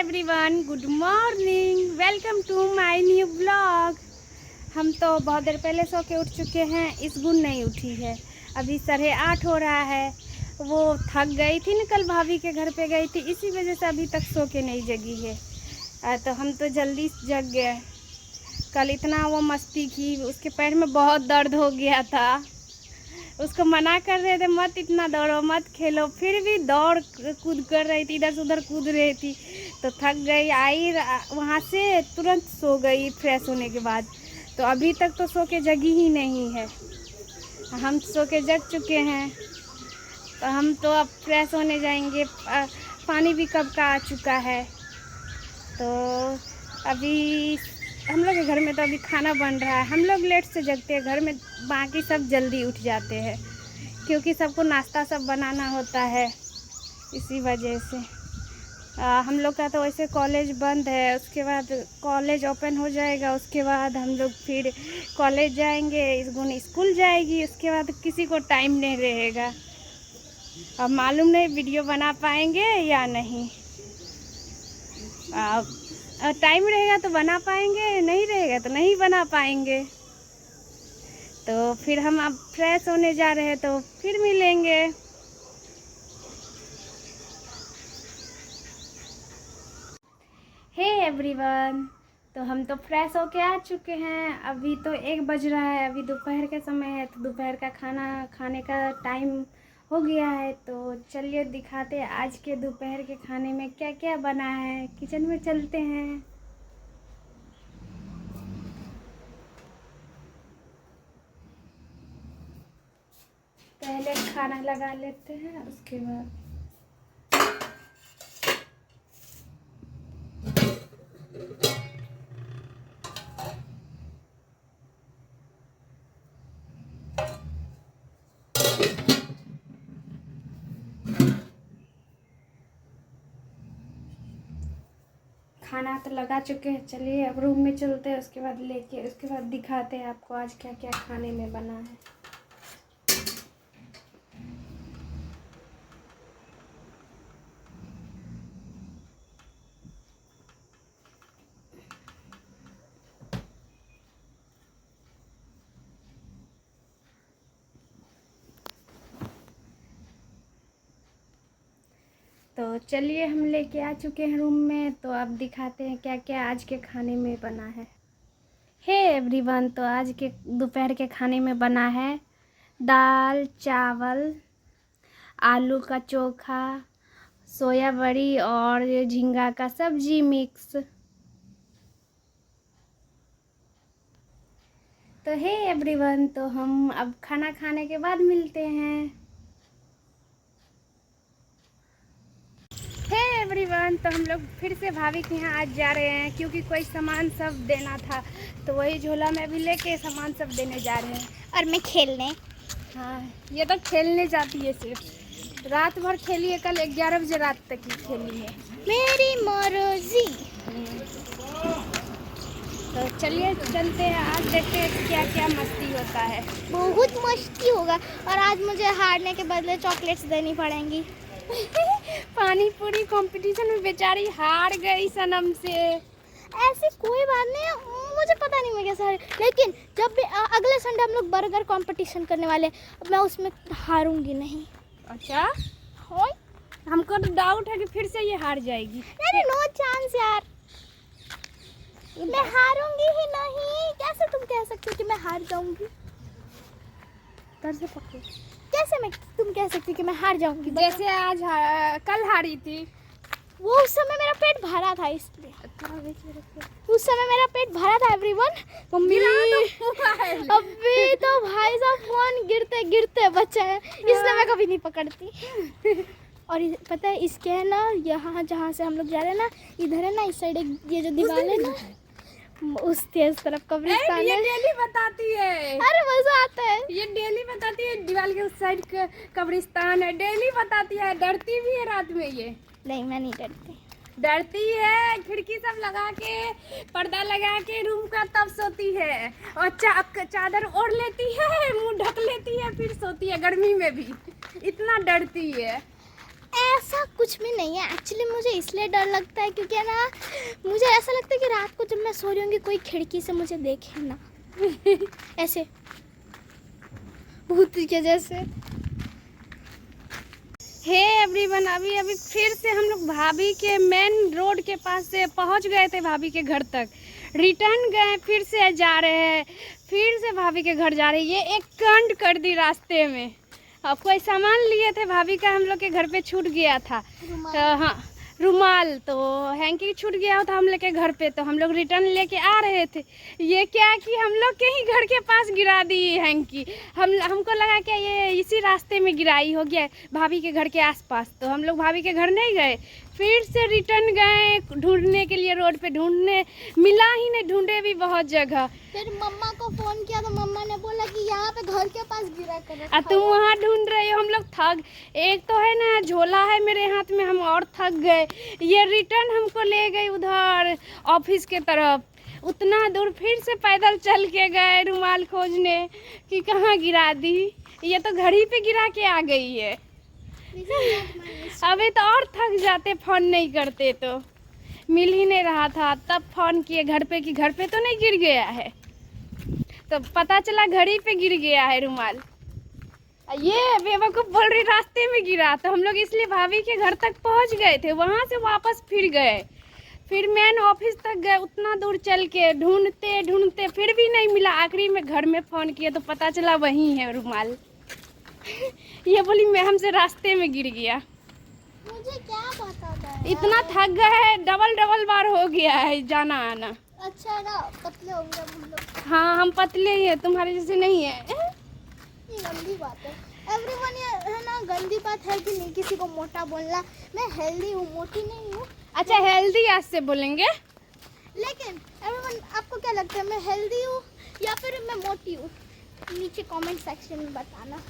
Everyone, good morning, welcome to my new blog. हम तो बहुत देर पहले सो के उठ चुके हैं। इस गुण नहीं उठी है, अभी 8:30 हो रहा है। वो थक गई थी ना, कल भाभी के घर पे गई थी, इसी वजह से अभी तक सो के नहीं जगी है। तो हम तो जल्दी जग गए। कल इतना वो मस्ती की, उसके पैर में बहुत दर्द हो गया था। उसको मना कर रहे थे मत इतना दौड़ो, मत खेलो, फिर भी दौड़ कूद कर रही थी, इधर से उधर कूद रही थी। तो थक गई, आई वहाँ से तुरंत सो गई फ्रेश होने के बाद। तो अभी तक तो सो के जगी ही नहीं है। हम सो के जग चुके हैं, तो हम तो अब फ्रेश होने जाएंगे। पानी भी कब का आ चुका है। तो अभी हम लोग के घर में तो अभी खाना बन रहा है। हम लोग लेट से जगते हैं, घर में बाकी सब जल्दी उठ जाते हैं, क्योंकि सबको नाश्ता सब बनाना होता है, इसी वजह से। हम लोग का तो वैसे कॉलेज बंद है, उसके बाद कॉलेज ओपन हो जाएगा, उसके बाद हम लोग फिर कॉलेज जाएंगे, इस गुण स्कूल जाएगी, उसके बाद किसी को टाइम नहीं रहेगा। अब मालूम नहीं वीडियो बना पाएंगे या नहीं। टाइम रहेगा तो बना पाएंगे, नहीं रहेगा तो नहीं बना पाएंगे। तो फिर हम अब फ्रेश होने जा रहे हैं, तो फिर मिलेंगे। हे एवरीवन, तो हम तो फ्रेश होके आ चुके हैं। अभी तो 1 बज रहा है, अभी दोपहर का समय है, तो दोपहर का खाना खाने का टाइम हो गया है। तो चलिए दिखाते हैं आज के दोपहर के खाने में क्या क्या बना है। किचन में चलते हैं। पहले खाना लगा लेते हैं, उसके बाद खाना तो लगा चुके हैं। चलिए अब रूम में चलते हैं, उसके बाद दिखाते हैं आपको आज क्या क्या खाने में बना है। तो चलिए हम लेके आ चुके हैं रूम में, तो अब दिखाते हैं क्या क्या आज के खाने में बना है। हे एवरीवन, तो आज के दोपहर के खाने में बना है दाल चावल, आलू का चोखा, सोया बड़ी और झींगा का सब्जी मिक्स। तो हे एवरीवन, तो हम अब खाना खाने के बाद मिलते हैं। हे एवरीवन, तो हम लोग फिर से भाभी के यहाँ आज जा रहे हैं, क्योंकि कोई सामान सब देना था, तो वही झोला में भी लेके सामान सब देने जा रहे हैं। और मैं खेलने। हाँ, ये तो खेलने जाती है, सिर्फ रात भर खेली है, कल 11 बजे रात तक ही खेली है। मेरी मर्जी। तो चलिए चलते हैं, आज देखते हैं क्या क्या मस्ती होता है। बहुत मस्ती होगा, और आज मुझे हारने के बदले चॉकलेट्स देनी पड़ेंगी। पानी पूरी कंपटीशन में बेचारी हार गई सनम से। ऐसी कोई बात नहीं है, मुझे पता नहीं मैं कैसे हारी, लेकिन जब भी अगले संडे हम लोग बर्गर कंपटीशन करने वाले हैं, मैं उसमें हारूंगी नहीं। अच्छा, हाँ, हमको तो डाउट है कि फिर से ये हार जाएगी। नहीं, नो चांस यार, मैं हारूंगी ही नहीं। कैसे तुम कह सकते हो कि मैं हार जाऊंगी? कैसे पकड़ो? कैसे तुम कह सकती हो कि मैं हार जाऊंगी? जैसे आज कल हारी थी, वो उस समय मेरा पेट भरा था, इसलिए उस समय मेरा पेट भरा था। एवरीवन, मम्मी अभी तो भाई साहब फोन गिरते गिरते बचे हैं, इसलिए मैं कभी नहीं पकड़ती। और पता है इसके है ना, यहाँ जहाँ से हम लोग जा रहे हैं ना, इधर है ना, इस साइड ये जो दीवार है ना, उस तेज तरफ कब्रिस्तान है। ये डेली बताती है। अरे मजा आता है, ये डेली बताती है, दीवार के उस साइड कब्रिस्तान है, डेली बताती है। डरती भी है रात में ये। नहीं, मैं नहीं डरती। डरती है, खिड़की सब लगा के, पर्दा लगा के रूम का, तब सोती है। और चादर ओढ़ लेती है, मुंह ढक लेती है, फिर सोती है, गर्मी में भी। इतना डरती है। ऐसा ऐसा कुछ भी नहीं है एक्चुअली। मुझे इसलिए डर लगता है क्योंकि है ना, मुझे ऐसा लगता है कि रात को जब मैं सो रही होंगी कोई खिड़की से मुझे देखे ना ऐसे भूत के जैसे। हे एवरीवन, अभी अभी फिर से हम लोग भाभी के मेन रोड के पास से पहुंच गए थे, भाभी के घर तक रिटर्न गए, फिर से जा रहे हैं, फिर से भाभी के घर जा रहे हैं। ये एक कांड कर दी रास्ते में। अब कोई सामान लिए थे भाभी का, हम लोग के घर पे छूट गया था। हाँ, रुमाल तो हैंकी छूट गया था हम लोग के घर पे, तो हम लोग रिटर्न लेके आ रहे थे। ये क्या कि हम लोग के ही घर के पास गिरा दी हैंकी। हमको लगा कि ये इसी रास्ते में गिराई हो गया भाभी के घर के आसपास, तो हम लोग भाभी के घर नहीं गए, फिर से रिटर्न गए ढूंढने के लिए। रोड पे ढूंढने मिला ही नहीं, ढूंढे भी बहुत जगह। फिर मम्मा को फोन किया तो मम्मा ने बोला कि यहाँ पे घर के पास गिरा कर। तुम वहाँ ढूंढ रहे हो, हम लोग थक, एक तो है ना झोला है मेरे हाथ में, हम और थक गए। ये रिटर्न हमको ले गई उधर ऑफिस के तरफ, उतना दूर फिर से पैदल चल के गए रुमाल खोजने कि कहाँ गिरा दी। ये तो घड़ी पे गिरा के आ गई है। अभी तो और थक जाते, फोन नहीं करते तो मिल ही नहीं रहा था, तब फोन किए घर पे कि घर पे तो नहीं गिर गया है, तो पता चला घड़ी पे गिर गया है रुमाल। ये बेवकूफ बोल रही रास्ते में गिरा, तो हम लोग इसलिए भाभी के घर तक पहुंच गए थे, वहां से वापस फिर गए, फिर मेन ऑफिस तक गए, उतना दूर चल के ढूंढते ढूंढते फिर भी नहीं मिला। आखिरी में घर में फोन किए तो पता चला वही है रुमाल। ये बोली मैं हमसे रास्ते में गिर गया। मुझे क्या पता था, इतना थक गए, डबल बार हो गया है जाना आना। अच्छा ना, पतले हो गए हम लोग। हाँ, हम पतले ही है, तुम्हारे जैसे नहीं है। ये गंदी बात है एवरीवन, ये है ना गंदी बात है कि नहीं किसी को मोटा बोलना। मैं हेल्दी हूँ, मोटी नहीं हूँ। अच्छा, हेल्दी आज से बोलेंगे। लेकिन एवरीवन, आपको क्या लगता है, मैं हेल्दी हूँ या फिर मैं मोटी हूँ? नीचे कमेंट सेक्शन में बताना।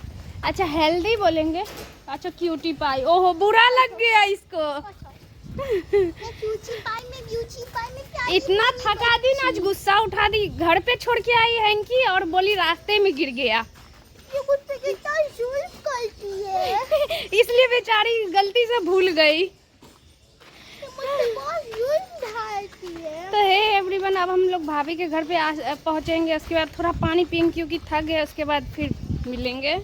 अच्छा, हेल्दी बोलेंगे। अच्छा, क्यूटी पाई, ओहो बुरा लग गया इसको। मैं क्यूची पाई में क्या इतना थका दी ना, आज गुस्सा उठा दी, घर पे छोड़ के आई हैंकी और बोली रास्ते में गिर गया। ये मुझसे कितना जुल्म करती है। इसलिए बेचारी गलती से भूल गई। मुझसे बहुत जुल्म ढालती है। तो हे एवरीवन, अब हम लोग भाभी के घर पे पहुंचेंगे, उसके बाद थोड़ा पानी पियेंगे क्योंकि थक गए, उसके बाद फिर मिलेंगे।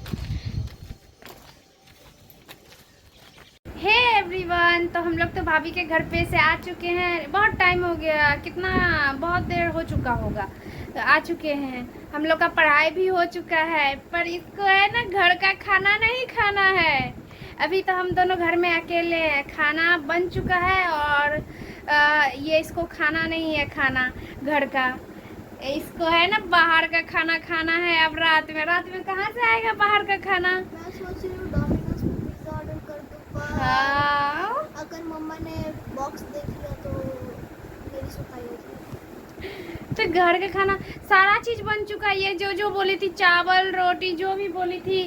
हे एवरीवन, तो हम लोग तो भाभी के घर पे से आ चुके हैं। बहुत टाइम हो गया, कितना बहुत देर हो चुका होगा, तो आ चुके हैं। हम लोग का पढ़ाई भी हो चुका है, पर इसको है ना घर का खाना नहीं खाना है। अभी तो हम दोनों घर में अकेले हैं, खाना बन चुका है और ये इसको खाना नहीं है, खाना घर का। इसको है ना बाहर का खाना खाना है। अब रात में कहाँ से आएगा बाहर का खाना? मैं सोच रही हूँ डोमिनोज में पिज्जा ऑर्डर कर दूँ, हाँ, अगर मम्मा ने बॉक्स देख लिया तो मेरी सुताई हो जाएगी। तो घर का खाना सारा चीज बन चुका है। ये जो जो बोली थी, चावल रोटी जो भी बोली थी,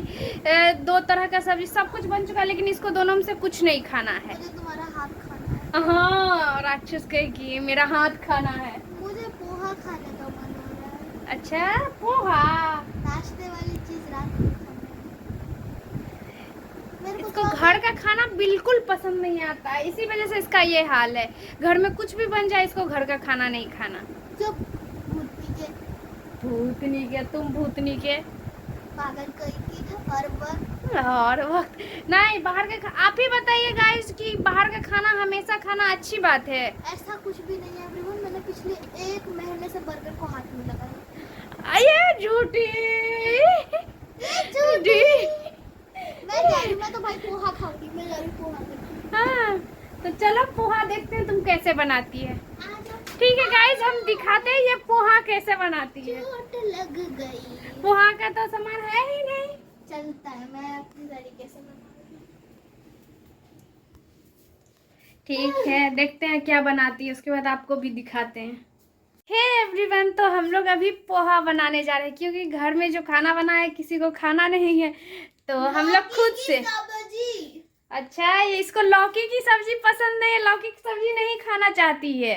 2 तरह का सब्जी, सब कुछ बन चुका है, लेकिन इसको दोनों में से कुछ नहीं खाना है। मुझे तुम्हारा हाथ खाना है। हाँ, राक्षस कहेगी मेरा हाथ खाना है। मुझे पोहा खाने का मन हो रहा है। अच्छा, पोहा, नाश्ते वाली चीज रात में खाना है। मेरे को इसको घर का खाना बिल्कुल पसंद नहीं आता है, इसी वजह से इसका ये हाल है। घर में कुछ भी बन जाए, इसको घर का खाना नहीं खाना। चुप, भूतनी के, तुम भूतनी के पागल कहीं की हर वक्त। और वक्त नहीं, बाहर का आप ही बताइए गाइस कि बाहर का खाना हमेशा खाना अच्छी बात है? ऐसा कुछ भी नहीं है एवरीवन, मैंने पिछले 1 महीने से बर्गर को हाथ में लगाया। ये झूठी मैं जा रही हूँ, मैं तो भाई पोहा खाऊंगी, मैं जा रही हूँ पोहा खाऊंगी। हाँ, तो चलो पोहा देखते हैं तुम कैसे बनाती है। आ जाओ। ठीक है गाइस, हम दिखाते हैं ये पोहा कैसे बनाती है। चोट लग गई। पोहा का तो सामान है ही नहीं। चलता है, मैं अपनी तरीके से बनाऊंगी। ठीक है, देखते हैं क्या बनाती है, उसके बाद आपको भी दिखाते हैं। हे एवरीवन, तो हम लोग अभी पोहा बनाने जा रहे हैं, क्योंकि घर में जो खाना बना है किसी को खाना नहीं है, तो हम लोग खुद से। अच्छा, ये इसको लौकी की सब्जी पसंद नहीं है, लौकी की सब्जी नहीं खाना चाहती है।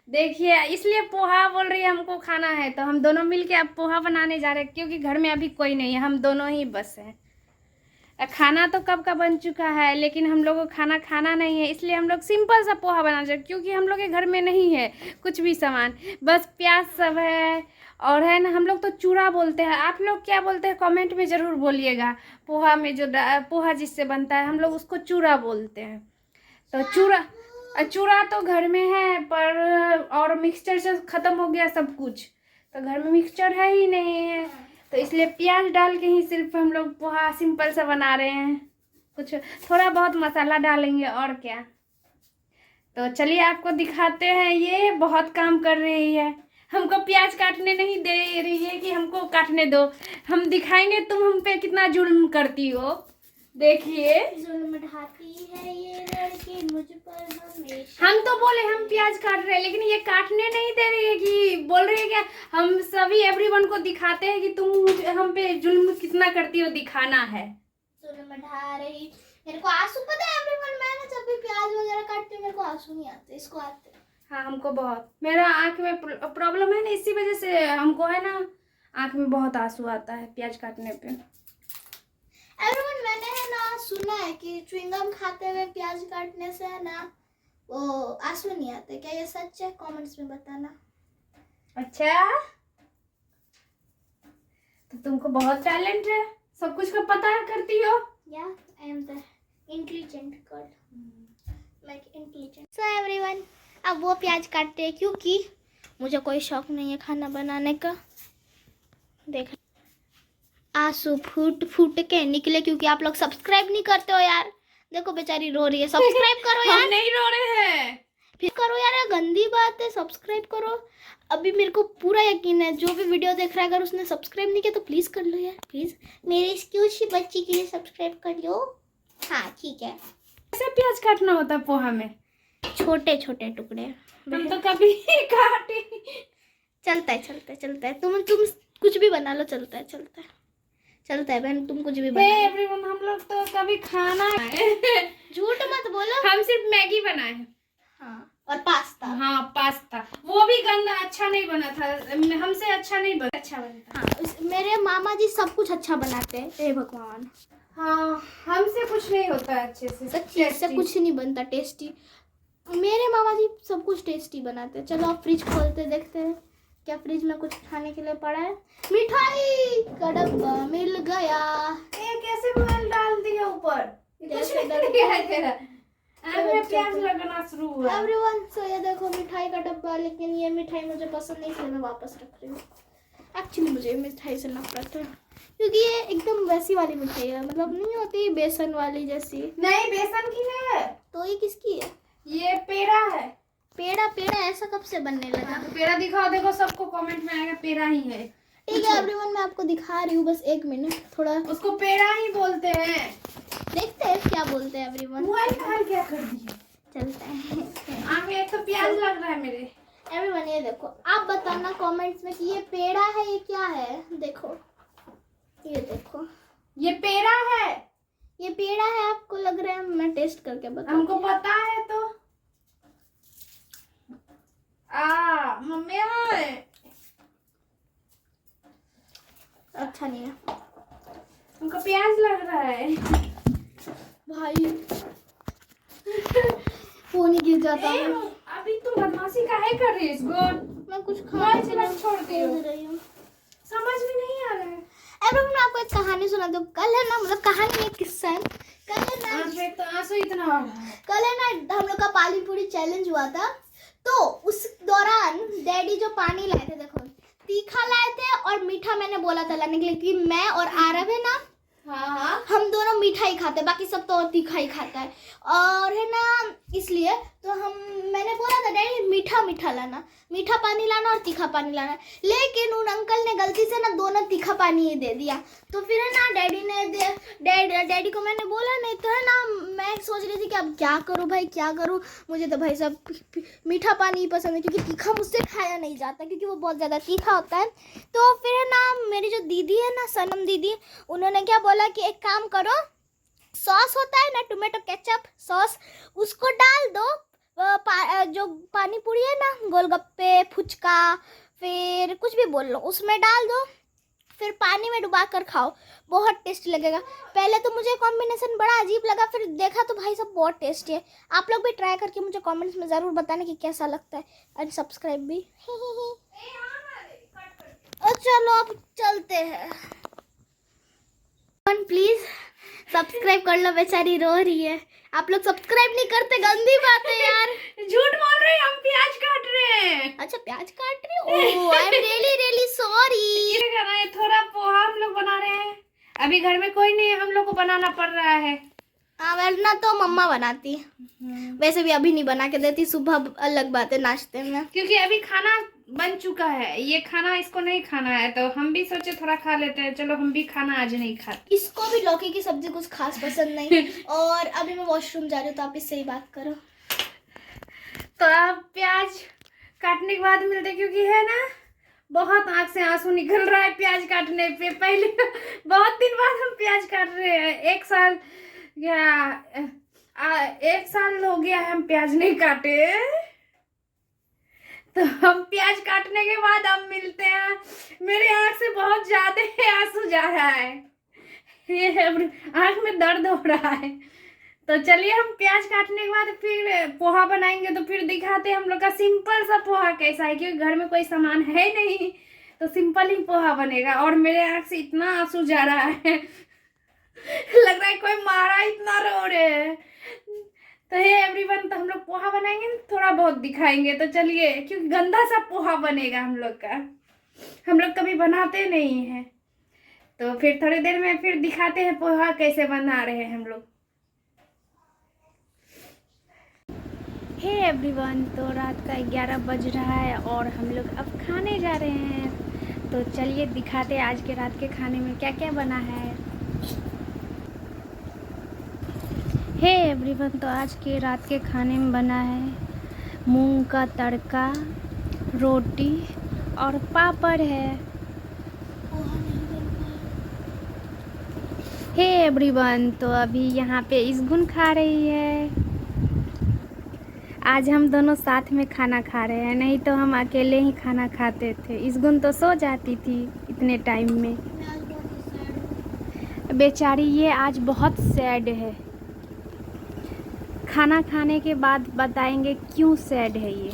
देखिए, इसलिए पोहा बोल रही है हमको खाना है, तो हम दोनों मिलके अब पोहा बनाने जा रहे हैं, क्योंकि घर में अभी कोई नहीं है, हम दोनों ही बस हैं। खाना तो कब का बन चुका है, लेकिन हम लोगों को खाना खाना नहीं है, इसलिए हम लोग सिंपल सा पोहा बना रहे हैं, क्योंकि हम लोग के घर में नहीं है कुछ भी सामान, बस प्याज सब है। और है ना, हम लोग तो चूड़ा बोलते हैं, आप लोग क्या बोलते हैं कमेंट में ज़रूर बोलिएगा। पोहा में जो पोहा जिससे बनता है हम लोग उसको चूड़ा बोलते हैं। तो चूड़ा तो घर में है, पर और मिक्सचर से ख़त्म हो गया सब कुछ, तो घर में मिक्सचर है ही नहीं है, तो इसलिए प्याज डाल के ही सिर्फ हम लोग पोहा सिंपल सा बना रहे हैं। कुछ थोड़ा बहुत मसाला डालेंगे और क्या। तो चलिए आपको दिखाते हैं, ये बहुत काम कर रही है, हमको प्याज काटने नहीं दे रही है कि हमको काटने दो, हम दिखाएंगे तुम हम पे कितना जुल्म करती हो। देखिए जुल्म ढाती है ये लड़की मुझ पर हमेशा। हम तो बोले हम प्याज काट रहे हैं, लेकिन ये काटने नहीं दे रही है, कि बोल रही है क्या हम सभी एवरीवन को दिखाते हैं कि तुम हम पे जुल्म कितना करती हो, दिखाना है। जुल्म ढा रही, मेरे को आंसू पता है एवरीवन, मैं ना जब भी प्याज वगैरह काटती हूँ मेरे को आंसू नहीं आते, इसको आते हैं। हाँ हमको बहुत, मेरा आँख में प्रॉब्लम है ना, इसी वजह से हमको है ना आँख में बहुत आंसू आता है प्याज काटने पे। एवरीवन मैंने है ना सुना है कि च्युइंगम खाते हुए प्याज काटने से है ना वो आंसू नहीं आते, क्या ये सच है? कमेंट्स में बताना। अच्छा, तो तुमको बहुत टैलेंट है, सब कुछ का पता करती हो। या I am the intelligent girl, like intelligent. So everyone अब वो प्याज काटते हैं, क्योंकि मुझे कोई शौक नहीं है खाना बनाने का। देख आंसू फूट फूट के निकले, क्योंकि आप लोग सब्सक्राइब नहीं करते हो यार। देखो बेचारी रो रही है, सब्सक्राइब करो यार। हम नहीं रो रहे हैं, फिर करो यार, ये गंदी बात है, सब्सक्राइब करो। अभी मेरे को पूरा यकीन है जो भी वीडियो देख रहा है अगर उसने सब्सक्राइब नहीं किया तो प्लीज कर लो यार, प्लीज मेरी इस क्यूट सी बच्ची के लिए सब्सक्राइब कर लो। हाँ ठीक है। कैसे प्याज काटना होता है पोहा में? छोटे छोटे टुकड़े, हम तो कभी काटे। चलता है चलता है चलता है, तुम कुछ भी बना लो, चलता है चलता है चलता है बहन, तुम कुछ भी बना लो। एवरीवन हम लोग तो कभी खाना झूठ मत बोलो, हम सिर्फ मैगी बनाए हैं। हाँ और पास्ता। हाँ पास्ता, वो भी गंदा अच्छा नहीं बना था, हमसे अच्छा नहीं बना, अच्छा बनता। हाँ मेरे मामा जी सब कुछ अच्छा बनाते हैं, हे भगवान। हाँ हमसे कुछ नहीं होता है अच्छे से, सच्ची से कुछ नहीं बनता टेस्टी, मेरे मामा जी सब कुछ टेस्टी बनाते हैं। चलो अब फ्रिज खोलते देखते हैं क्या फ्रिज में कुछ खाने के लिए पड़ा है। मिठाई का डब्बा मिल गया। ये कैसे मोबाइल डाल दिया ऊपर, जैसे प्याज लगना शुरू हुआ। एवरीवन सो ये देखो मिठाई का डब्बा, लेकिन ये मिठाई मुझे पसंद नहीं इसलिए मैं वापस रख रही हूँ। एक्चुअली मुझे मिठाई से नफरत है, क्योंकि ये एकदम वैसी वाली मिठाई है, मतलब नहीं होती बेसन वाली जैसी। नहीं बेसन की है, तो ये किसकी है? ये पेड़ा है। पेड़ा? पेड़ा ऐसा कब से बनने लगा? तो पेड़ा दिखाओ, देखो सबको कमेंट में आएगा पेड़ा ही है। ठीक है एवरीवन मैं आपको दिखा रही हूँ, बस एक मिनट, थोड़ा उसको पेड़ा ही बोलते हैं। देखते हैं क्या बोलते हैं एवरीवन। मोबाइल कहाँ क्या कर दिया, चलता है। आँख में एक तो प्याज लग रहा है मेरे। एवरीवन ये देखो, आप बताना कमेंट्स में कि ये पेड़ा है ये क्या है। देखो ये देखो, ये पेड़ा है, ये पेड़ा है आपको लग रहा है? मैं टेस्ट करके बता, हमको पता है तो। मम्मी अच्छा नहीं है, हमको प्याज लग रहा है। भाई फोन ही गिर जाता है। अभी तुम बदमाशी काहे कर रही है इसको? मैं कुछ खाने के लिए छोड़ दी हो। रही हूँ, समझ में नहीं आ रहा है। एवरीवन मैं आपको एक कहानी सुना दूँ। कल है ना, मतलब कहानी में एक किस्सा है। कल है ना, आँख में तो आंसू इतना आ रहा है। कल है ना हम लोग का पानी पूरी चैलेंज हुआ था, तो उस दौरान डैडी जो पानी लाए थे, देखो तीखा लाए थे और मीठा मैंने बोला था लाने के लिए, कि मैं और आरव है ना हाँ हम दोनों मीठा ही खाते हैं, बाकी सब तो तीखा ही खाता है, और है ना इसलिए तो मैंने बोला था डैडी मीठा मीठा लाना, मीठा पानी लाना और तीखा पानी लाना, लेकिन उन अंकल ने गलती से ना दोनों तीखा पानी ही दे दिया। तो फिर है ना डैडी को मैंने बोला नहीं, तो है ना मैं सोच रही थी कि अब क्या करूँ भाई क्या करूँ, मुझे तो भाई सब मीठा पानी ही पसंद है, क्योंकि तीखा मुझसे खाया नहीं जाता क्योंकि वो बहुत ज़्यादा तीखा होता है। तो फिर है ना मेरी जो दीदी है ना, सनम दीदी, उन्होंने क्या बोला कि एक काम करो, सॉस होता है ना टोमेटो केचप सॉस, उसको डाल दो, जो पानी पूरी है ना, गोलगप्पे फुचका फिर कुछ भी बोल लो, उसमें डाल दो, फिर पानी में डुबा कर खाओ, बहुत टेस्टी लगेगा। पहले तो मुझे कॉम्बिनेशन बड़ा अजीब लगा, फिर देखा तो भाई सब बहुत टेस्टी है। आप लोग भी ट्राई करके मुझे कमेंट्स में ज़रूर बताना कि कैसा लगता है, एंड सब्सक्राइब भी। और चलो अब चलते हैं। प्लीज सब्सक्राइब कर लो, बेचारी रो रही है। आप लोग सब्सक्राइब नहीं करते, गंदी बात है यार। झूठ बोल रहे हैं, हम प्याज काट रहे हैं। अच्छा प्याज काट रही हो? I am really really sorry. ये करना है, थोड़ा पोहा हम लोग बना रहे हैं। अभी घर में कोई नहीं है, हम लोग को बनाना पड़ रहा है। वरना तो मम्मा बनाती, वैसे भी अभी नहीं बना के देती, सुबह अलग बात है नाश्ते में। क्योंकि अभी खाना बन चुका है, ये खाना इसको नहीं खाना है, तो हम भी सोचे थोड़ा खा लेते हैं। चलो हम भी खाना आज नहीं खाते। इसको भी लौकी की सब्जी कुछ खास पसंद नहीं। और अभी मैं वॉशरूम जा रही हूँ, तो आप इससे ही बात करो। तो अब प्याज काटने के बाद मिलते, क्योंकि है ना बहुत आंख से आंसू निकल रहा है प्याज काटने पे। पहले बहुत दिन बाद हम प्याज काट रहे हैं। एक साल हो गया है हम प्याज नहीं काटे। तो हम प्याज काटने के बाद अब मिलते हैं। मेरे आंख से बहुत ज्यादा आंसू जा रहा है, ये आंख में दर्द हो रहा है। तो चलिए हम प्याज काटने के बाद फिर पोहा बनाएंगे, तो फिर दिखाते हैं हम लोग का सिंपल सा पोहा कैसा है, क्योंकि घर में कोई सामान है नहीं, तो सिंपल ही पोहा बनेगा। और मेरे आंख से इतना आंसू जा रहा है लग रहा है कोई मारा, इतना रो रहे हैं। तो हे एवरीवन, तो हम लोग पोहा बनाएंगे, थोड़ा बहुत दिखाएंगे। तो चलिए, क्योंकि गंदा सा पोहा बनेगा हम लोग का, हम लोग कभी बनाते नहीं हैं। तो फिर थोड़ी देर में फिर दिखाते हैं पोहा कैसे बना रहे हैं हम लोग। हे एवरीवन, तो रात का 11 बज रहा है और हम लोग अब खाने जा रहे हैं। तो चलिए दिखाते हैं आज के रात के खाने में क्या क्या बना है। हे एवरीवन, तो आज के रात के खाने में बना है मूंग का तड़का, रोटी और पापड़ है। हे एवरीवन, तो अभी यहाँ पे इसगुन खा रही है। आज हम दोनों साथ में खाना खा रहे हैं, नहीं तो हम अकेले ही खाना खाते थे। इसगुन तो सो जाती थी इतने टाइम में। बेचारी ये आज बहुत सैड है। खाना खाने के बाद बताएंगे क्यों सैड है ये।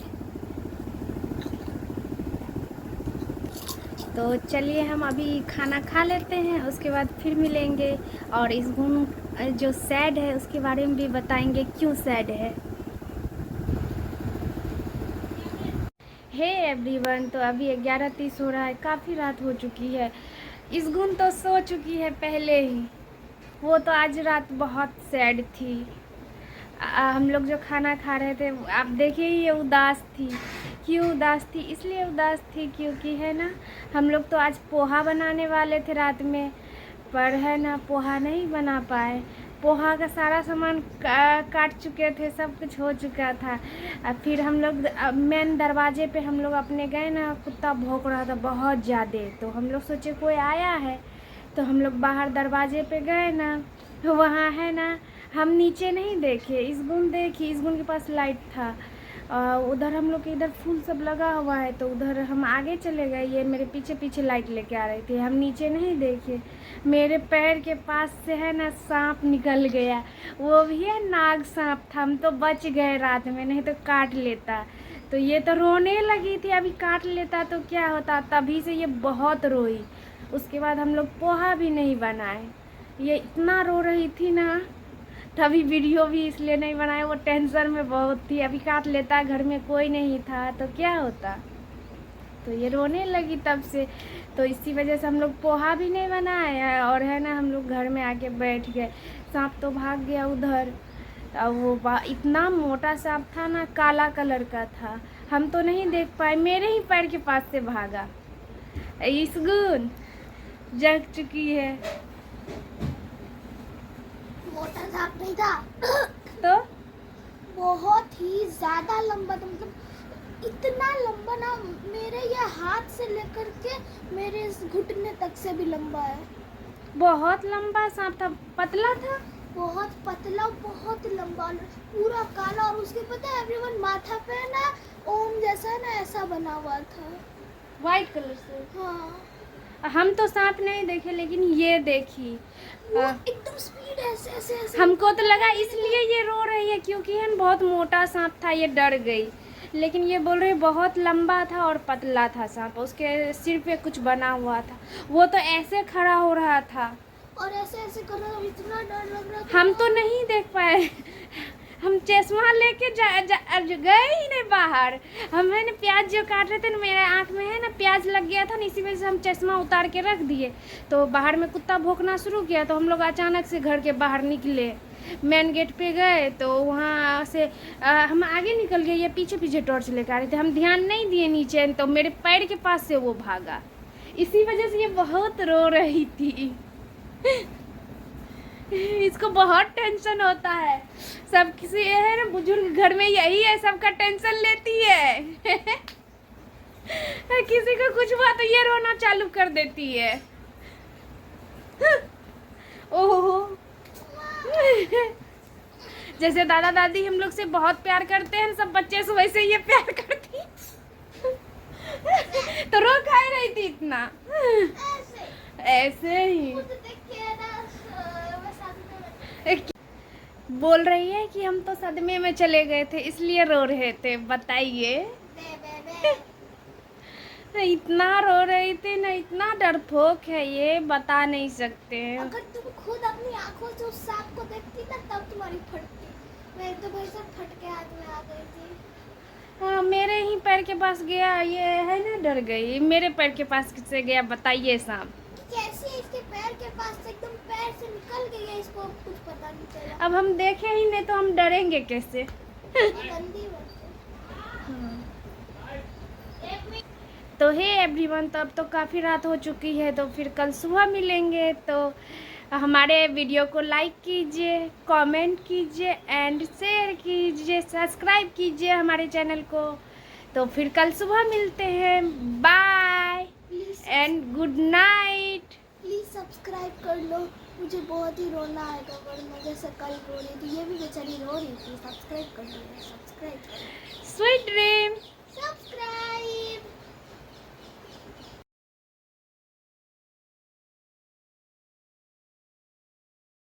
तो चलिए हम अभी खाना खा लेते हैं, उसके बाद फिर मिलेंगे और इस गुण जो सैड है उसके बारे में भी बताएंगे क्यों सैड है। हे एवरीवन, तो अभी 11:30 हो रहा है, काफ़ी रात हो चुकी है। इस गुण तो सो चुकी है पहले ही, वो तो आज रात बहुत सैड थी। हम लोग जो खाना खा रहे थे, आप देखिए ये उदास थी। क्यों उदास थी? इसलिए उदास थी क्योंकि है ना, हम लोग तो आज पोहा बनाने वाले थे रात में, पर है ना पोहा नहीं बना पाए। पोहा का सारा सामान काट चुके थे, सब कुछ हो चुका था। फिर हम लोग मेन दरवाजे पे हम लोग अपने गए ना, कुत्ता भौंक रहा था बहुत ज़्यादा, तो हम लोग सोचे कोई आया है, तो हम लोग बाहर दरवाजे पे गए ना, वहाँ है ना हम नीचे नहीं देखे, इसगुन देखी, इसगुन के पास लाइट था। उधर हम लोग के इधर फूल सब लगा हुआ है, तो उधर हम आगे चले गए। ये मेरे पीछे पीछे लाइट लेके आ रही थी, हम नीचे नहीं देखे। मेरे पैर के पास से है ना सांप निकल गया, वो भी है नाग सांप था। हम तो बच गए रात में, नहीं तो काट लेता। तो ये तो रोने लगी थी, अभी काट लेता तो क्या होता। तभी से ये बहुत रोई। उसके बाद हम लोग पोहा भी नहीं बनाए, ये इतना रो रही थी ना, तभी वीडियो भी इसलिए नहीं बनाया, वो टेंशन में बहुत थी। अभी काट लेता, घर में कोई नहीं था तो क्या होता। तो ये रोने लगी तब से, तो इसी वजह से हम लोग पोहा भी नहीं बनाए। और है ना हम लोग घर में आके बैठ गए। सांप तो भाग गया उधर, और वो इतना मोटा सांप था ना, काला कलर का था, हम तो नहीं देख पाए, मेरे ही पैर के पास से भागा। इसगुन जग चुकी है। मोटा सांप नहीं था तो बहुत ही ज्यादा लंबा था, मतलब इतना लंबा ना, मेरे ये हाथ से लेकर के मेरे इस घुटने तक से भी लंबा है। बहुत लंबा सांप था, पतला था, बहुत पतला, बहुत लंबा, पूरा काला। और उसके पता है एवरीवन, माथा पे ना ओम जैसा ना ऐसा बना हुआ था, वाइट कलर से। हाँ। हम तो सांप नहीं देखे, लेकिन ये देखी। वो एकदम स्पीड ऐसे ऐसे ऐसे। हमको तो लगा इसलिए ये रो रही है, क्योंकि है न बहुत मोटा सांप था, ये डर गई। लेकिन ये बोल रही बहुत लंबा था और पतला था सांप, उसके सिर पे कुछ बना हुआ था। वो तो ऐसे खड़ा हो रहा था और ऐसे ऐसे कर रहा था, इतना डर लग रहा था। हम तो नहीं देख पाए। हम चश्मा लेके गए ही नहीं बाहर। हम है ना प्याज जो काट रहे थे ना, मेरे आँख में है ना प्याज लग गया था ना, इसी वजह से हम चश्मा उतार के रख दिए। तो बाहर में कुत्ता भौंकना शुरू किया, तो हम लोग अचानक से घर के बाहर निकले, मेन गेट पे गए। तो वहाँ से हम आगे निकल गए, ये पीछे पीछे टॉर्च लेकर आ रहे थे। हम ध्यान नहीं दिए नीचे, तो मेरे पैर के पास से वो भागा। इसी वजह से ये बहुत रो रही थी। इसको बहुत टेंशन होता है। सब किसी है ना बुजुर्ग घर में यही है, सबका टेंशन लेती है। किसी को कुछ हुआ तो ये रोना चालू कर देती है। ओहो। जैसे दादा दादी हम लोग से बहुत प्यार करते हैं, सब बच्चे से वैसे ये प्यार करती है। तो रो खाई रही थी इतना ऐसे ही। बोल रही है कि हम तो सदमे में चले गए थे इसलिए रो रहे थे। बताइए। इतना रो रही थी ना, इतना डरपोक है ये, बता नहीं सकते। अगर तुम खुद अपनी आंखों से उस सांप को देखती ना, तब तुम्हारी फटती। मैं तो भाई सब फट के हाथ में आ गई थी। हाँ, मेरे ही पैर के पास गया, ये है ना डर गई। मेरे पैर के पास किससे गया बताइए सांप? कैसे इसके पैर के पास से एकदम पैर से निकल गया, इसको कुछ पता नहीं चला। अब हम देखे ही नहीं तो हम डरेंगे कैसे? गंदी बात है। तो हे एवरीवन, तो अब तो काफ़ी रात हो चुकी है, तो फिर कल सुबह मिलेंगे। तो हमारे वीडियो को लाइक कीजिए, कमेंट कीजिए एंड शेयर कीजिए, सब्सक्राइब कीजिए हमारे चैनल को। तो फिर कल सुबह मिलते हैं। Bye and good night. Please subscribe कर लो, मुझे बहुत ही रोना आएगा वरना, जैसे कल रो रही थी, ये भी बेचारी रो रही थी। सब्सक्राइब कर लो, सब्सक्राइब कर लो। Sweet dream.